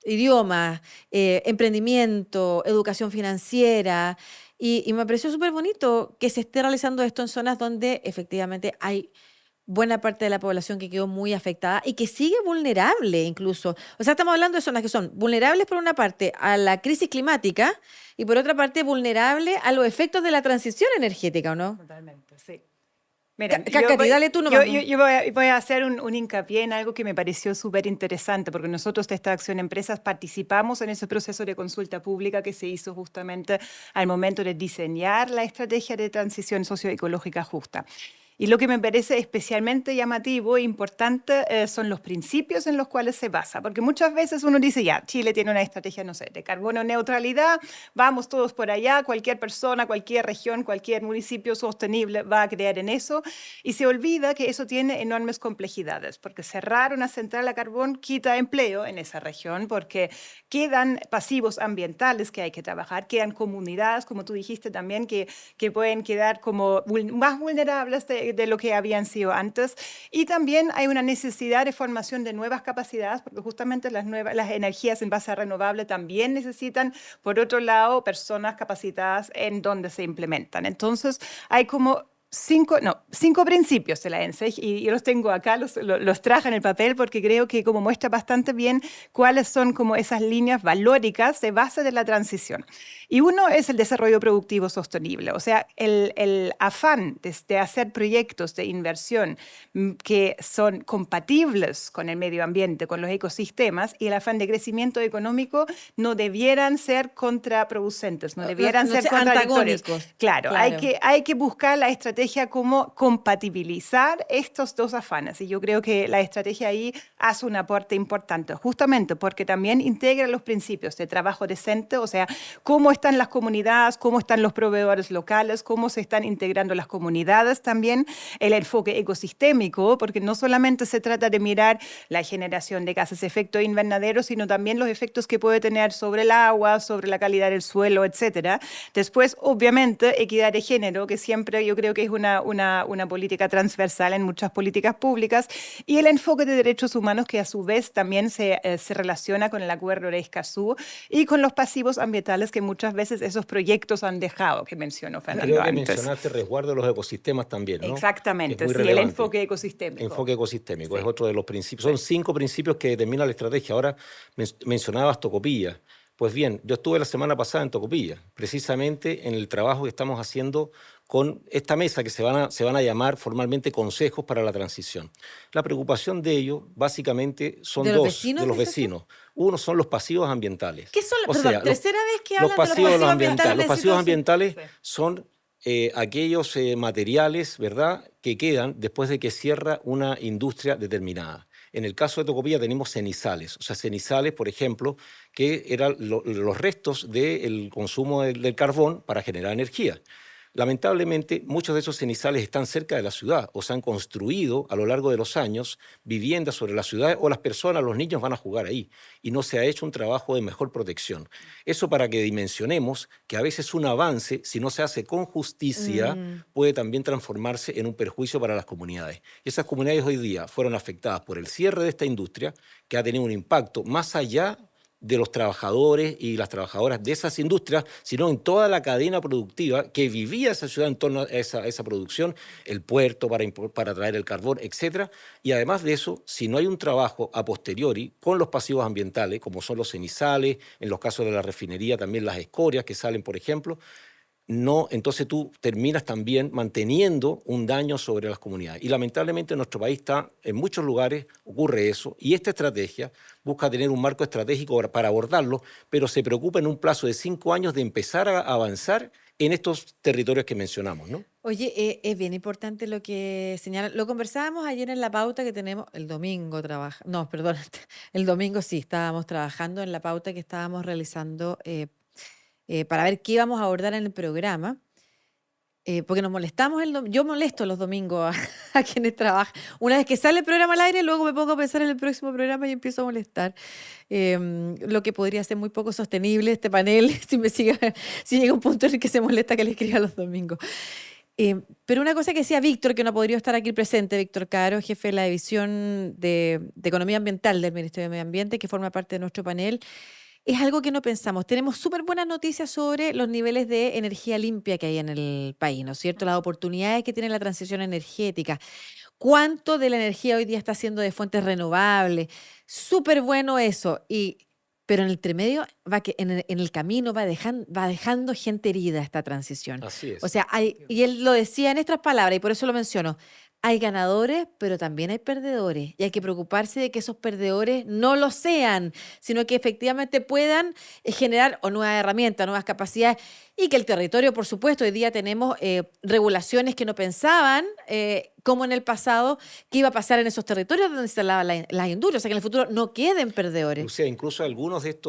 A: idiomas, emprendimiento, educación financiera. Y me pareció súper bonito que se esté realizando esto en zonas donde efectivamente hay buena parte de la población que quedó muy afectada y que sigue vulnerable incluso. O sea, estamos hablando de zonas que son vulnerables por una parte a la crisis climática y por otra parte vulnerables a los efectos de la transición energética, ¿o no?
D: Totalmente, sí. Mira,
A: Cati, dale tú nomás.
D: yo voy a hacer un hincapié en algo que me pareció súper interesante, porque nosotros de esta Acción Empresas participamos en ese proceso de consulta pública que se hizo justamente al momento de diseñar la estrategia de transición socioecológica justa. Y lo que me parece especialmente llamativo e importante son los principios en los cuales se basa, porque muchas veces uno dice, ya, Chile tiene una estrategia, no sé, de carbono neutralidad, vamos todos por allá, cualquier persona, cualquier región, cualquier municipio sostenible va a creer en eso, y se olvida que eso tiene enormes complejidades, porque cerrar una central a carbón quita empleo en esa región, porque quedan pasivos ambientales que hay que trabajar, quedan comunidades, como tú dijiste también, que pueden quedar como más vulnerables de lo que habían sido antes. Y también hay una necesidad de formación de nuevas capacidades, porque justamente las energías en base a renovable también necesitan, por otro lado, personas capacitadas en donde se implementan. Entonces, hay como cinco principios de la ENSEG y yo los tengo acá, los traje en el papel porque creo que como muestra bastante bien cuáles son como esas líneas valóricas de base de la transición. Y uno es el desarrollo productivo sostenible, o sea, el afán de hacer proyectos de inversión que son compatibles con el medio ambiente, con los ecosistemas, y el afán de crecimiento económico no debieran ser contraproducentes, no debieran ser contradictorios. Claro, hay que buscar la estrategia como compatibilizar estos dos afanes, y yo creo que la estrategia ahí hace un aporte importante, justamente porque también integra los principios de trabajo decente, o sea, cómo están las comunidades, cómo están los proveedores locales, cómo se están integrando las comunidades también, el enfoque ecosistémico, porque no solamente se trata de mirar la generación de gases de efecto invernadero, sino también los efectos que puede tener sobre el agua, sobre la calidad del suelo, etcétera. Después, obviamente, equidad de género, que siempre yo creo que es una política transversal en muchas políticas públicas, y el enfoque de derechos humanos, que a su vez también se relaciona con el acuerdo de Escazú y con los pasivos ambientales que muchas veces esos proyectos han dejado, que mencionó Fernando antes.
E: Creo que mencionaste resguardo de los ecosistemas también, ¿no?
D: Exactamente, sí, el enfoque ecosistémico.
E: Enfoque ecosistémico,
D: sí.
E: Es otro de los principios. Son 5 principios que determinan la estrategia. Ahora mencionabas Tocopilla. Pues bien, yo estuve la semana pasada en Tocopilla, precisamente en el trabajo que estamos haciendo con esta mesa que se van a llamar formalmente consejos para la transición. La preocupación de ellos básicamente son dos, de los vecinos. Uno son los pasivos ambientales.
A: ¿Qué son? Perdón, tercera vez que hablan de los pasivos ambientales.
E: Los pasivos ambientales son aquellos materiales, ¿verdad?, que quedan después de que cierra una industria determinada. En el caso de Tocopilla tenemos cenizales, o sea, cenizales, por ejemplo, que eran los restos del consumo del carbón para generar energía. Lamentablemente, muchos de esos cenizales están cerca de la ciudad o se han construido a lo largo de los años viviendas sobre la ciudad o las personas, los niños van a jugar ahí y no se ha hecho un trabajo de mejor protección. Eso para que dimensionemos que a veces un avance, si no se hace con justicia, puede también transformarse en un perjuicio para las comunidades. Y esas comunidades hoy día fueron afectadas por el cierre de esta industria que ha tenido un impacto más allá de los trabajadores y las trabajadoras de esas industrias, sino en toda la cadena productiva que vivía esa ciudad en torno a esa producción, el puerto para traer el carbón, etc. Y además de eso, si no hay un trabajo a posteriori con los pasivos ambientales, como son los cenizales, en los casos de la refinería también las escorias que salen, por ejemplo, no, entonces tú terminas también manteniendo un daño sobre las comunidades. Y lamentablemente en nuestro país en muchos lugares ocurre eso, y esta estrategia busca tener un marco estratégico para abordarlo, pero se preocupa en un plazo de 5 años de empezar a avanzar en estos territorios que mencionamos, ¿no?
A: Oye, es bien importante lo que señala. Lo conversábamos ayer en la pauta que tenemos, el domingo el domingo sí, estábamos trabajando en la pauta que estábamos realizando para ver qué íbamos a abordar en el programa, porque nos molestamos, yo molesto los domingos a quienes trabajan. Una vez que sale el programa al aire, luego me pongo a pensar en el próximo programa y empiezo a molestar. Lo que podría ser muy poco sostenible este panel, si llega un punto en el que se molesta que le escriba los domingos. Pero una cosa que decía Víctor, que no podría estar aquí presente, Víctor Caro, jefe de la División de Economía Ambiental del Ministerio de Medio Ambiente, que forma parte de nuestro panel, es algo que no pensamos. Tenemos súper buenas noticias sobre los niveles de energía limpia que hay en el país, ¿no es cierto? Las oportunidades que tiene la transición energética. ¿Cuánto de la energía hoy día está siendo de fuentes renovables? Súper bueno eso. Pero en el entremedio, en el camino va dejando gente herida esta transición.
E: Así
A: O
E: es.
A: sea, y él lo decía en estas palabras, y por eso lo menciono. Hay ganadores, pero también hay perdedores. Y hay que preocuparse de que esos perdedores no lo sean, sino que efectivamente puedan generar o nuevas herramientas, nuevas capacidades. Y que el territorio, por supuesto, hoy día tenemos regulaciones que no pensaban, como en el pasado, qué iba a pasar en esos territorios donde se instalaban las industrias. O sea, que en el futuro no queden perdedores.
E: O sea, incluso algunos de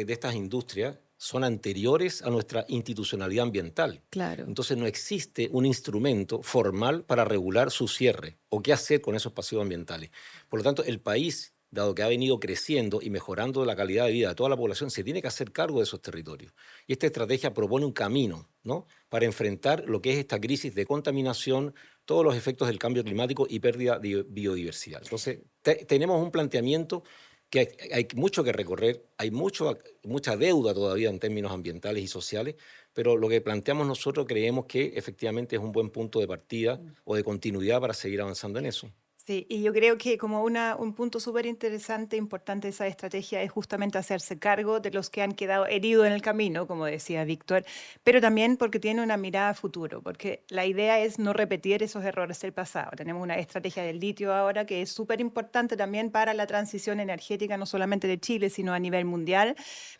E: estas industrias son anteriores a nuestra institucionalidad ambiental.
A: Claro.
E: Entonces no existe un instrumento formal para regular su cierre o qué hacer con esos pasivos ambientales. Por lo tanto, el país, dado que ha venido creciendo y mejorando la calidad de vida de toda la población, se tiene que hacer cargo de esos territorios. Y esta estrategia propone un camino, ¿no?, para enfrentar lo que es esta crisis de contaminación, todos los efectos del cambio climático y pérdida de biodiversidad. Entonces, tenemos un planteamiento que hay mucho que recorrer, hay mucha deuda todavía en términos ambientales y sociales, pero lo que planteamos nosotros creemos que efectivamente es un buen punto de partida o de continuidad para seguir avanzando en eso.
D: Sí, y yo creo que como un punto súper interesante, importante de esa estrategia es justamente hacerse cargo de los que han quedado heridos en el camino, como decía Víctor, pero también porque tiene una mirada a futuro, porque la idea es no repetir esos errores del pasado. Tenemos una estrategia del litio ahora que es súper importante también para la transición energética, no solamente de Chile, sino a nivel mundial,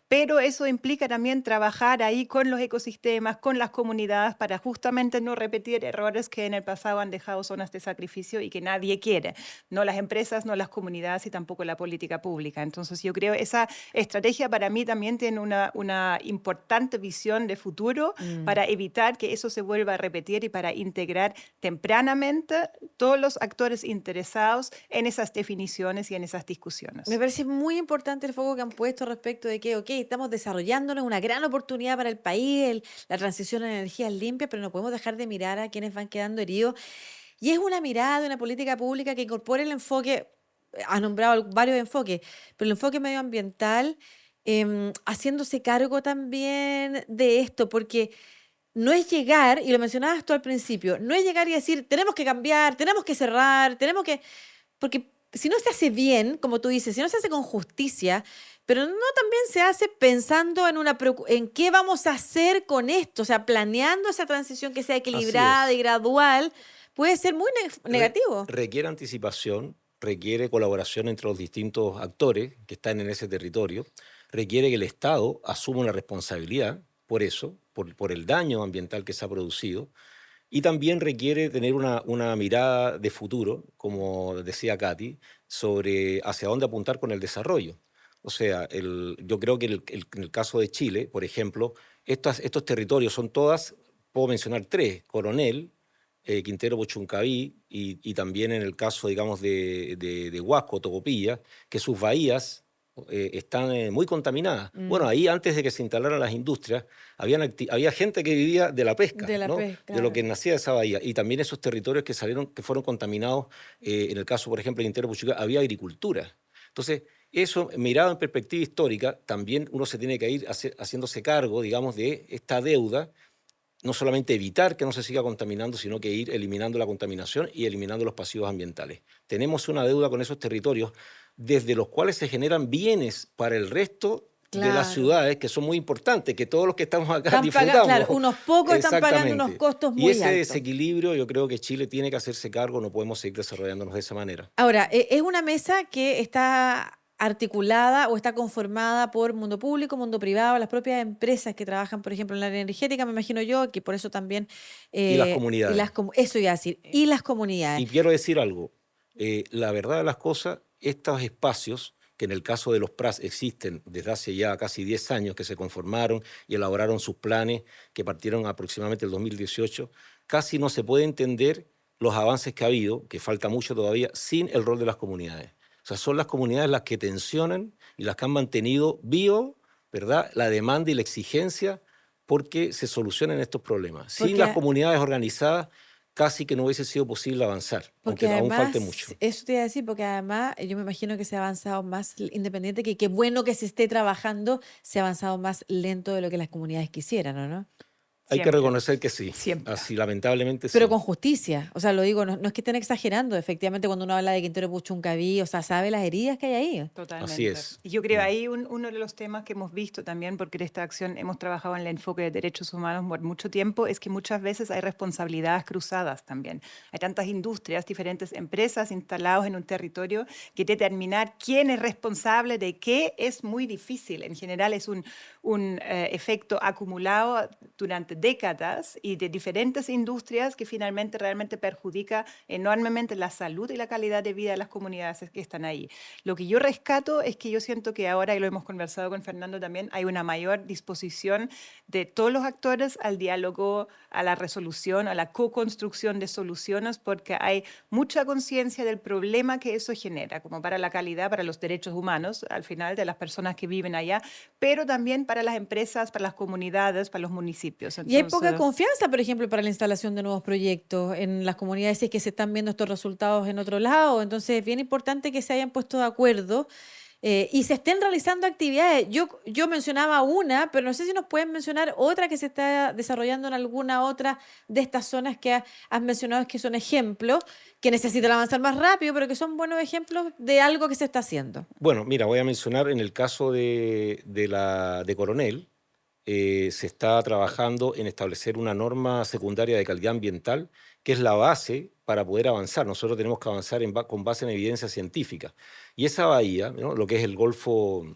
D: pero eso implica también trabajar ahí con los ecosistemas, con las comunidades, para justamente no repetir errores que en el pasado han dejado zonas de sacrificio y que nadie quiere, no las empresas, no las comunidades y tampoco la política pública. Entonces yo creo esa estrategia para mí también tiene una importante visión de futuro para evitar que eso se vuelva a repetir y para integrar tempranamente todos los actores interesados en esas definiciones y en esas discusiones.
A: Me parece muy importante el foco que han puesto respecto de que, ok, estamos desarrollándonos una gran oportunidad para el país, la transición a energías limpias, pero no podemos dejar de mirar a quienes van quedando heridos. Y es una mirada de una política pública que incorpore el enfoque, has nombrado varios enfoques, pero el enfoque medioambiental, haciéndose cargo también de esto, porque no es llegar, y lo mencionabas tú al principio, no es llegar y decir, tenemos que cambiar, tenemos que cerrar, porque si no se hace bien, como tú dices, si no se hace con justicia, pero no también se hace pensando en qué vamos a hacer con esto, o sea, planeando esa transición que sea equilibrada y gradual, puede ser muy negativo.
E: Requiere anticipación, requiere colaboración entre los distintos actores que están en ese territorio, requiere que el Estado asuma una responsabilidad por eso, por el daño ambiental que se ha producido, y también requiere tener una mirada de futuro, como decía Katy, sobre hacia dónde apuntar con el desarrollo. O sea, yo creo que en el caso de Chile, por ejemplo, estos territorios son todas, puedo mencionar tres: Coronel, Quintero Puchuncaví y también en el caso, digamos, de Huasco, Tocopilla, que sus bahías están muy contaminadas. Bueno, ahí antes de que se instalaran las industrias, había gente que vivía de la pesca, ¿no?, de lo que nacía de esa bahía. Y también esos territorios que fueron contaminados, en el caso, por ejemplo, de Quintero Puchuncaví, había agricultura. Entonces, eso, mirado en perspectiva histórica, también uno se tiene que ir haciéndose cargo, digamos, de esta deuda, no solamente evitar que no se siga contaminando, sino que ir eliminando la contaminación y eliminando los pasivos ambientales. Tenemos una deuda con esos territorios, desde los cuales se generan bienes para el resto de las ciudades, que son muy importantes, que todos los que estamos acá disfrutamos.
A: Claro, unos pocos están pagando unos costos muy altos.
E: Y ese desequilibrio yo creo que Chile tiene que hacerse cargo, no podemos seguir desarrollándonos de esa manera.
A: Ahora, es una mesa que está articulada o está conformada por mundo público, mundo privado, las propias empresas que trabajan, por ejemplo, en la área energética, me imagino yo, que por eso también...
E: y las comunidades.
A: Eso iba a decir, y las comunidades.
E: Y quiero decir algo, la verdad de las cosas, estos espacios que en el caso de los PRAS existen desde hace ya casi 10 años, que se conformaron y elaboraron sus planes, que partieron aproximadamente el 2018, casi no se puede entender los avances que ha habido, que falta mucho todavía, sin el rol de las comunidades. O sea, son las comunidades las que tensionan y las que han mantenido vivo, ¿verdad?, la demanda y la exigencia porque se solucionen estos problemas. Sin
A: Porque
E: las comunidades organizadas, casi que no hubiese sido posible avanzar,
A: Porque
E: aunque aún falte
A: además,
E: mucho.
A: eso te iba a decir, porque además yo me imagino que se ha avanzado más independiente, que qué bueno que se esté trabajando, se ha avanzado más lento de lo que las comunidades quisieran, ¿o no?
E: Hay que
D: Siempre,
E: reconocer que sí,
D: siempre.
E: así lamentablemente
A: Pero
E: sí.
A: con justicia, o sea, lo digo, no, no es que estén exagerando, efectivamente cuando uno habla de Quintero Puchuncaví, o sea, sabe las heridas que hay ahí.
D: Totalmente.
E: Así es.
D: Y yo creo ahí uno de los temas que hemos visto también, porque en esta acción hemos trabajado en el enfoque de derechos humanos por mucho tiempo, es que muchas veces hay responsabilidades cruzadas también. Hay tantas industrias, diferentes empresas instaladas en un territorio que determinar quién es responsable de qué es muy difícil. En general es un efecto acumulado durante décadas y de diferentes industrias que finalmente realmente perjudica enormemente la salud y la calidad de vida de las comunidades que están ahí. Lo que yo rescato es que yo siento que ahora, y lo hemos conversado con Fernando también, hay una mayor disposición de todos los actores al diálogo, a la resolución, a la co-construcción de soluciones, porque hay mucha conciencia del problema que eso genera, como para la calidad, para los derechos humanos, al final, de las personas que viven allá, pero también para las empresas, para las comunidades, para los municipios.
A: Y hay poca
D: Entonces,
A: confianza, por ejemplo, para la instalación de nuevos proyectos en las comunidades, si es que se están viendo estos resultados en otro lado. Entonces, es bien importante que se hayan puesto de acuerdo y se estén realizando actividades. Yo mencionaba una, pero no sé si nos pueden mencionar otra que se está desarrollando en alguna otra de estas zonas que has mencionado que son ejemplos, que necesitan avanzar más rápido, pero que son buenos ejemplos de algo que se está haciendo.
E: Bueno, mira, voy a mencionar en el caso de Coronel, se está trabajando en establecer una norma secundaria de calidad ambiental, que es la base para poder avanzar. Nosotros tenemos que avanzar con base en evidencia científica. Y esa bahía, ¿no?, lo que es el Golfo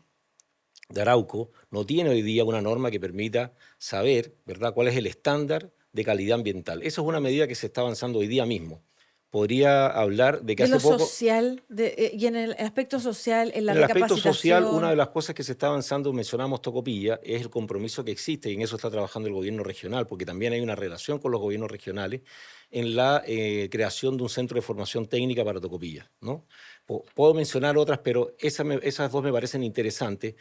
E: de Arauco, no tiene hoy día una norma que permita saber, ¿verdad?, cuál es el estándar de calidad ambiental. Eso es una medida que se está avanzando hoy día mismo. Podría hablar de que
A: Y en
E: hace
A: lo
E: poco...
A: social, y en el aspecto social, en la
E: En el aspecto social, una
A: recapacitación.
E: de las cosas que se está avanzando, mencionamos Tocopilla, es el compromiso que existe, y en eso está trabajando el gobierno regional, porque también hay una relación con los gobiernos regionales en la creación de un centro de formación técnica para Tocopilla, ¿no? Puedo mencionar otras, pero esas dos me parecen interesantes.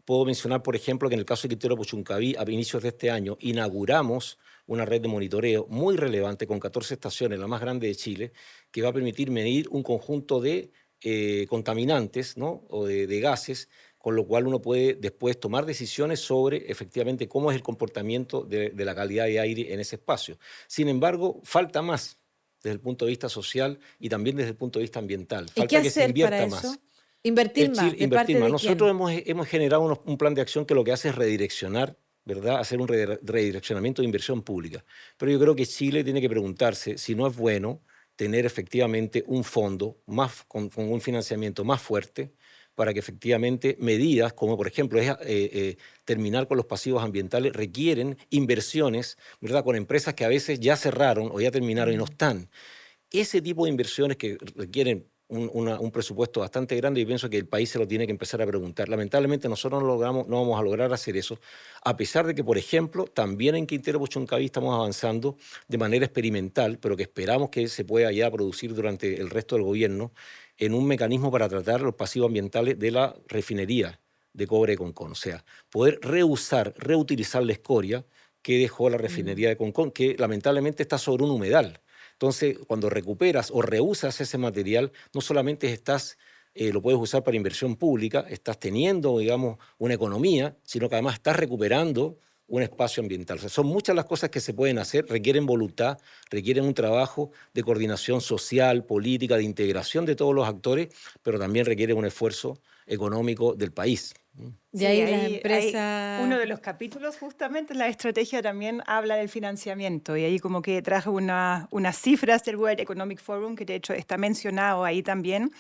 E: Puedo mencionar, por ejemplo, que en el caso de Quintero Puchuncaví, a inicios de este año, inauguramos una red de monitoreo muy relevante con 14 estaciones, la más grande de Chile, que va a permitir medir un conjunto de contaminantes, ¿no?, o de gases, con lo cual uno puede después tomar decisiones sobre efectivamente cómo es el comportamiento de la calidad de aire en ese espacio. Sin embargo, falta más desde el punto de vista social y también desde el punto de vista ambiental.
A: ¿Y qué
E: Falta que se
A: hacer para
E: invierta
A: eso?
E: más.
A: Invertir
E: Es
A: más,
E: decir,
A: ¿de
E: invertir
A: parte
E: más.
A: de
E: Nosotros
A: quién?
E: hemos generado un plan de acción que lo que hace es ¿verdad?, hacer un redireccionamiento de inversión pública. Pero yo creo que Chile tiene que preguntarse si no es bueno tener efectivamente un fondo con un financiamiento más fuerte para que efectivamente medidas como, por ejemplo, terminar con los pasivos ambientales requieren inversiones, ¿verdad?, con empresas que a veces ya cerraron o ya terminaron y no están. Ese tipo de inversiones que requieren un presupuesto bastante grande, y pienso que el país se lo tiene que empezar a preguntar. Lamentablemente nosotros no vamos a lograr hacer eso, a pesar de que, por ejemplo, también en Quintero Puchuncaví estamos avanzando de manera experimental, pero que esperamos que se pueda ya producir durante el resto del gobierno, en un mecanismo para tratar los pasivos ambientales de la refinería de cobre de Concón. O sea, poder reutilizar la escoria que dejó la refinería de Concón, que lamentablemente está sobre un humedal. Entonces, cuando recuperas o reusas ese material, no solamente lo puedes usar para inversión pública, estás teniendo, digamos, una economía, sino que además estás recuperando un espacio ambiental. O sea, son muchas las cosas que se pueden hacer, requieren voluntad, requieren un trabajo de coordinación social, política, de integración de todos los actores, pero también requieren un esfuerzo económico del país.
A: De
D: sí,
A: ahí las
D: uno
A: empresas.
D: de los capítulos, justamente la estrategia, también habla del financiamiento, y ahí como que traje unas cifras del World Economic Forum, que de hecho está mencionado ahí también.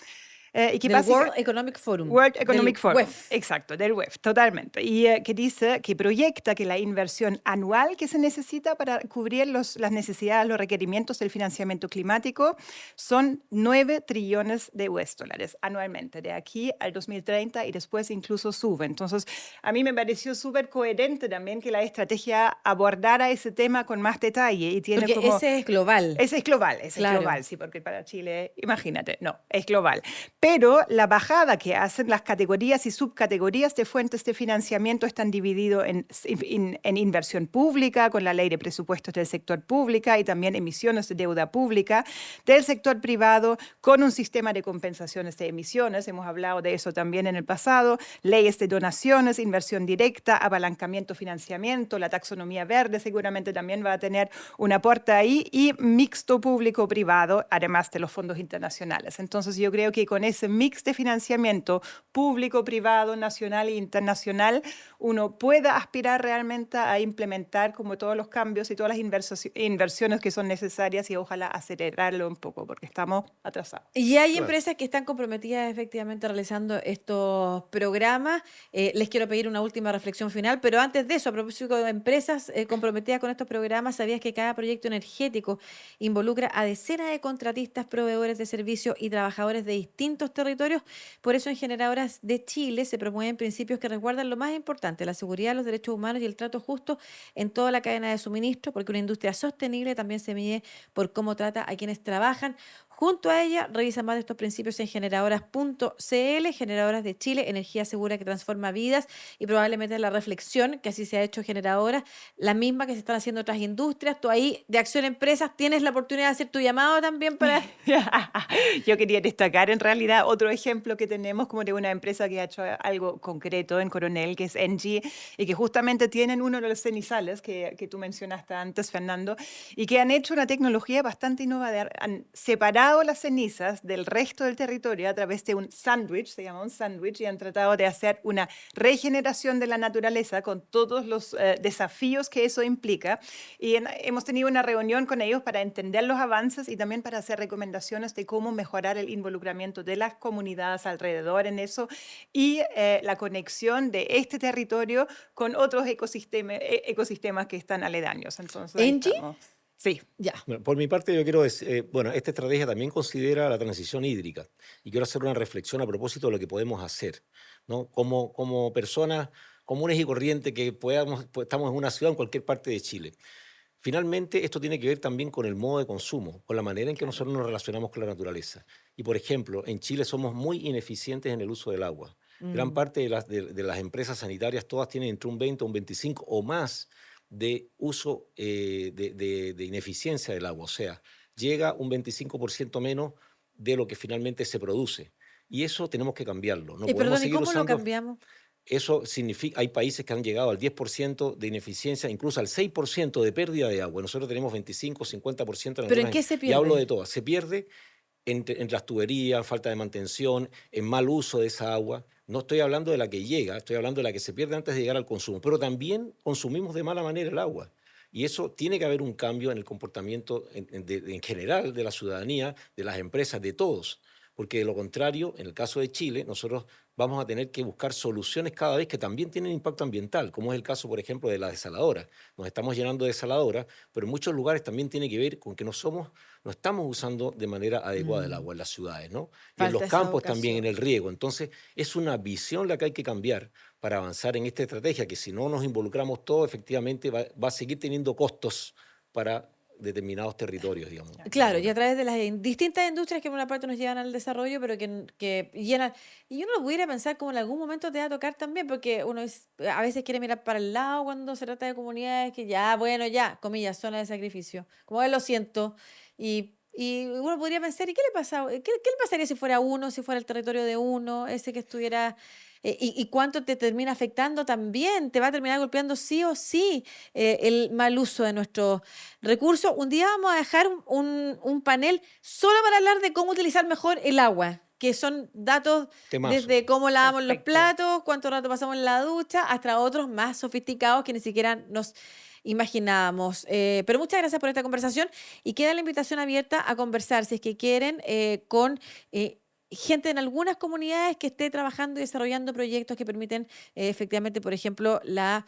D: Y que
A: Del World Economic Forum.
D: World Economic
A: Del
D: Forum,
A: WEF.
D: exacto, del WEF, totalmente. Y que dice que proyecta que la inversión anual que se necesita para cubrir las necesidades, los requerimientos del financiamiento climático son 9 trillones de $US anualmente, de aquí al 2030, y después incluso sube. Entonces, a mí me pareció súper coherente también que la estrategia abordara ese tema con más detalle. Y tiene
A: Porque ese es global.
D: ese es global,
A: Claro.
D: sí, porque para Chile, imagínate, no, es global. Pero la bajada que hacen las categorías y subcategorías de fuentes de financiamiento están divididos en inversión pública, con la ley de presupuestos del sector público y también emisiones de deuda pública del sector privado, con un sistema de compensaciones de emisiones. Hemos hablado de eso también en el pasado. Leyes de donaciones, inversión directa, apalancamiento, financiamiento, la taxonomía verde seguramente también va a tener un aporte ahí, y mixto público-privado, además de los fondos internacionales. Entonces yo creo que con ese mix de financiamiento público, privado, nacional e internacional, uno pueda aspirar realmente a implementar como todos los cambios y todas las inversiones que son necesarias, y ojalá acelerarlo un poco porque estamos atrasados.
A: Y hay
E: Claro.
A: empresas que están comprometidas efectivamente realizando estos programas. Les quiero pedir una última reflexión final, pero antes de eso, a propósito de empresas comprometidas con estos programas, ¿sabías que cada proyecto energético involucra a decenas de contratistas, proveedores de servicios y trabajadores de distintos territorios? Por eso en Generadoras de Chile se promueven principios que resguardan lo más importante, la seguridad, los derechos humanos y el trato justo en toda la cadena de suministro, porque una industria sostenible también se mide por cómo trata a quienes trabajan. Junto a ella, revisa más de estos principios en generadoras.cl, Generadoras de Chile, energía segura que transforma vidas, y probablemente la reflexión que así se ha hecho Generadoras, la misma que se están haciendo otras industrias. Tú ahí, de Acción Empresas, tienes la oportunidad de hacer tu llamado también para...
D: Yo quería destacar en realidad otro ejemplo que tenemos como de una empresa que ha hecho algo concreto en Coronel, que es Engie, y que justamente tienen uno de los cenizales que tú mencionaste antes, Fernando, y que han hecho una tecnología bastante innovadora. Han separado las cenizas del resto del territorio a través de un sándwich, se llama un sándwich, y han tratado de hacer una regeneración de la naturaleza con todos los desafíos que eso implica. Y hemos tenido una reunión con ellos para entender los avances y también para hacer recomendaciones de cómo mejorar el involucramiento de las comunidades alrededor en eso, y la conexión de este territorio con otros ecosistemas que están aledaños. Entonces, ahí
A: ¿Engie?
D: estamos. Sí.
A: Ya.
E: Bueno, por mi parte, yo quiero decir, bueno, esta estrategia también considera la transición hídrica, y quiero hacer una reflexión a propósito de lo que podemos hacer, ¿no? Como personas comunes y corrientes que estamos en una ciudad en cualquier parte de Chile. Finalmente, esto tiene que ver también con el modo de consumo, con la manera en que nosotros nos relacionamos con la naturaleza. Y, por ejemplo, en Chile somos muy ineficientes en el uso del agua. Gran parte de las empresas sanitarias, todas tienen entre un 20, un 25 o más de uso de ineficiencia del agua. O sea, llega un 25% menos de lo que finalmente se produce. Y eso tenemos que cambiarlo. No podemos
A: Perdón, ¿y
E: seguir
A: cómo lo
E: usando...
A: cambiamos?
E: Eso significa, hay países que han llegado al 10% de ineficiencia, incluso al 6% de pérdida de agua. Nosotros tenemos 25, 50% en
A: ¿Pero en
E: algunas.
A: qué se
E: Y hablo
A: pierde?
E: de todas. Se pierde en las tuberías, falta de mantención, en mal uso de esa agua. No estoy hablando de la que llega, estoy hablando de la que se pierde antes de llegar al consumo. Pero también consumimos de mala manera el agua. Y eso tiene que haber un cambio en el comportamiento en general de la ciudadanía, de las empresas, de todos. Porque de lo contrario, en el caso de Chile, nosotros vamos a tener que buscar soluciones cada vez que también tienen impacto ambiental, como es el caso, por ejemplo, de las desaladoras. Nos estamos llenando de desaladoras, pero en muchos lugares también tiene que ver con que no estamos usando de manera adecuada el agua en las ciudades, ¿no? Y en
A: Falta
E: los
A: esa
E: campos también, en
A: educación.
E: el riego. Entonces, es una visión la que hay que cambiar para avanzar en esta estrategia, que si no nos involucramos todos, efectivamente va a seguir teniendo costos para determinados territorios, digamos.
A: Claro, y a través de las distintas industrias que por una parte nos llevan al desarrollo, pero que llenan. Y uno lo pudiera pensar como en algún momento te va a tocar también, porque a veces quiere mirar para el lado cuando se trata de comunidades que ya, bueno, ya, comillas, zona de sacrificio. Como lo siento. Y uno podría pensar, ¿y qué le pasa? ¿Qué le pasaría si fuera uno, si fuera el territorio de uno, ese que estuviera... y cuánto te termina afectando también? Te va a terminar golpeando sí o sí el mal uso de nuestros recursos. Un día vamos a dejar un panel solo para hablar de cómo utilizar mejor el agua, que son datos
E: Temazo.
A: desde cómo lavamos los
D: Perfecto.
A: platos, cuánto rato pasamos en la ducha, hasta otros más sofisticados que ni siquiera nos imaginábamos. Pero muchas gracias por esta conversación, y queda la invitación abierta a conversar, si es que quieren, con gente en algunas comunidades que esté trabajando y desarrollando proyectos que permiten efectivamente, por ejemplo, la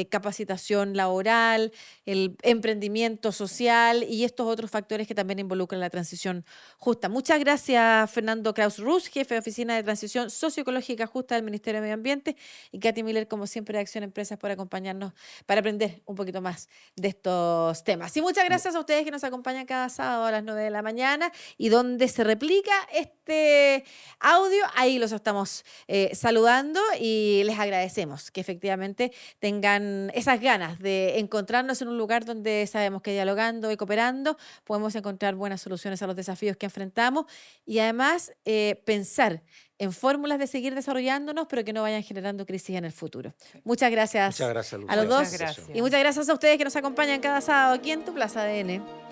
A: capacitación laboral, el emprendimiento social y estos otros factores que también involucran la transición justa. Muchas gracias, Fernando Kraus-Rus, jefe de Oficina de Transición Socioecológica Justa del Ministerio de Medio Ambiente, y Katy Miller, como siempre, de Acción Empresas, por acompañarnos para aprender un poquito más de estos temas. Y muchas gracias a ustedes que nos acompañan cada sábado a las 9 de la mañana, y donde se replica este este audio, ahí los estamos saludando y les agradecemos que efectivamente tengan esas ganas de encontrarnos en un lugar donde sabemos que dialogando y cooperando podemos encontrar buenas soluciones a los desafíos que enfrentamos y además pensar en fórmulas de seguir desarrollándonos, pero que no vayan generando crisis en el futuro. Muchas gracias,
E: Muchas gracias,
A: a los
E: Lucía.
A: dos
D: Muchas gracias.
A: y muchas gracias a ustedes que nos acompañan cada sábado aquí en Tu Plaza ADN.